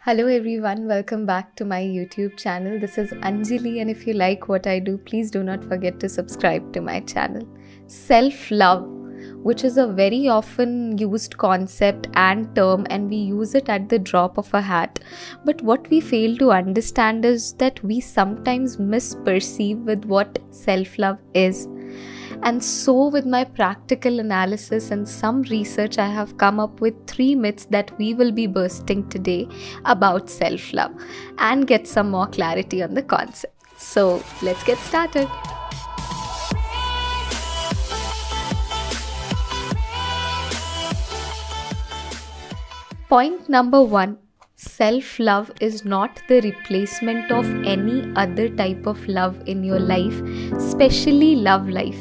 Hello everyone, welcome back to my YouTube channel. This is Anjali, and if you like what I do, please do not forget to subscribe to my channel. Self-love, which is a very often used concept and term, and we use it at the drop of a hat. But what we fail to understand is that we sometimes misperceive with what self-love is. And so, with my practical analysis and some research, I have come up with 3 myths that we will be bursting today about self love and get some more clarity on the concept. So, let's get started. Point number 1. Self love is not the replacement of any other type of love in your life, especially love life.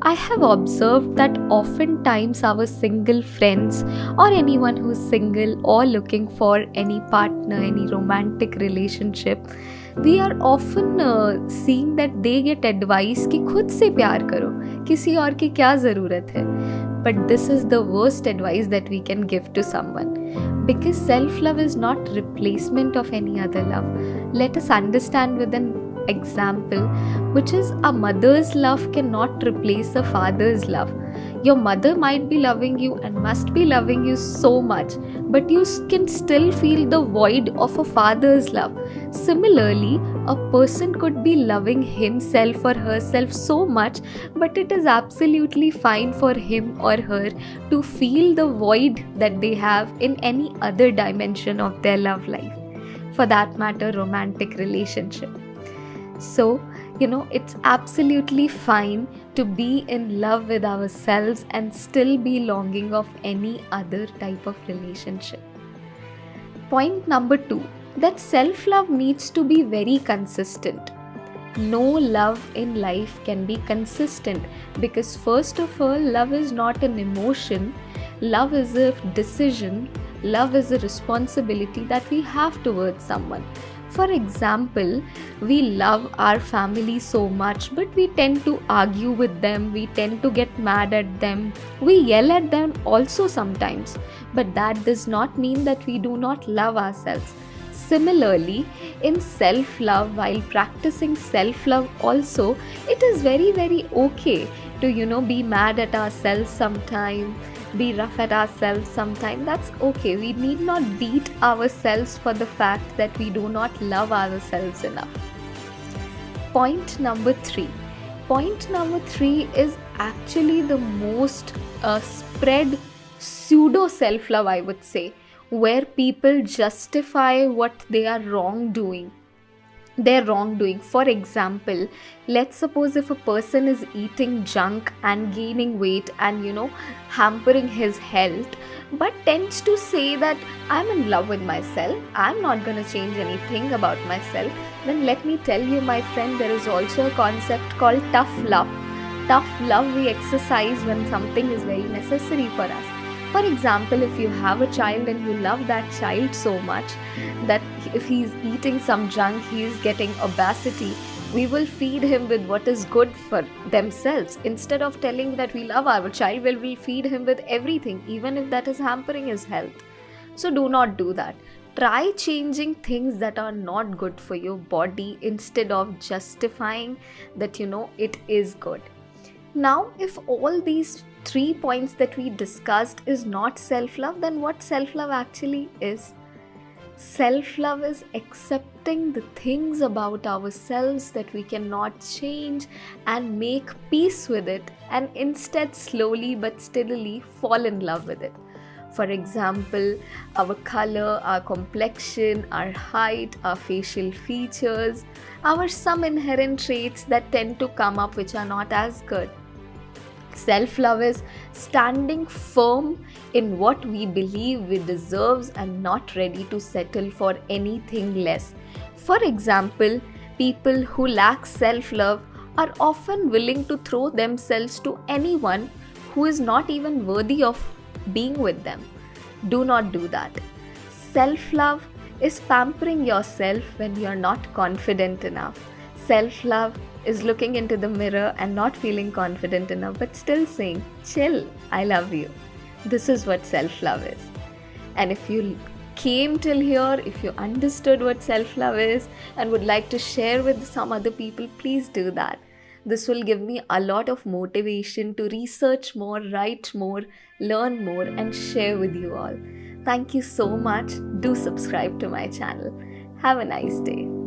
I have observed that oftentimes our single friends or anyone who's single or looking for any partner, any romantic relationship, we are often seeing that they get advice कि खुद से प्यार करो, किसी और की क्या ज़रूरत है. But this is the worst advice that we can give to someone. Because self-love is not replacement of any other love. Let us understand with an example, which is a mother's love cannot replace a father's love. Your mother might be loving you and must be loving you so much, but you can still feel the void of a father's love. Similarly, a person could be loving himself or herself so much, but it is absolutely fine for him or her to feel the void that they have in any other dimension of their love life. For that matter, romantic relationship. So, it's absolutely fine to be in love with ourselves and still be longing of any other type of relationship. Point number 2, that self-love needs to be very consistent. No love in life can be consistent because first of all, love is not an emotion. Love is a decision. Love is a responsibility that we have towards someone. For example, we love our family so much, but we tend to argue with them, we tend to get mad at them, we yell at them also sometimes. But that does not mean that we do not love ourselves. Similarly, in self-love, while practicing self-love also, it is very, very okay to, be mad at ourselves sometime, be rough at ourselves sometime. That's okay. We need not beat ourselves for the fact that we do not love ourselves enough. Point number 3. Point number 3 is actually the most spread pseudo self-love, I would say, where people justify what they are wrongdoing. Their wrongdoing. For example, let's suppose if a person is eating junk and gaining weight and hampering his health, but tends to say that I'm in love with myself, I'm not going to change anything about myself, then let me tell you, my friend, there is also a concept called tough love. Tough love we exercise when something is very necessary for us. For example, if you have a child and you love that child so much that if he's eating some junk, he is getting obesity, we will feed him with what is good for themselves. Instead of telling that we love our child, we will feed him with everything, even if that is hampering his health. So do not do that. Try changing things that are not good for your body instead of justifying that it is good. Now, if all these 3 points that we discussed is not self-love, then what self-love actually is? Self-love is accepting the things about ourselves that we cannot change and make peace with it, and instead slowly but steadily fall in love with it. For example, our color, our complexion, our height, our facial features, our some inherent traits that tend to come up which are not as good. Self-love is standing firm in what we believe we deserve and not ready to settle for anything less. For example, people who lack self-love are often willing to throw themselves to anyone who is not even worthy of being with them. Do not do that. Self-love is pampering yourself when you are not confident enough. Self-love is looking into the mirror and not feeling confident enough, but still saying, chill, I love you. This is what self-love is. And if you came till here, if you understood what self-love is and would like to share with some other people, please do that. This will give me a lot of motivation to research more, write more, learn more, and share with you all. Thank you so much. Do subscribe to my channel. Have a nice day.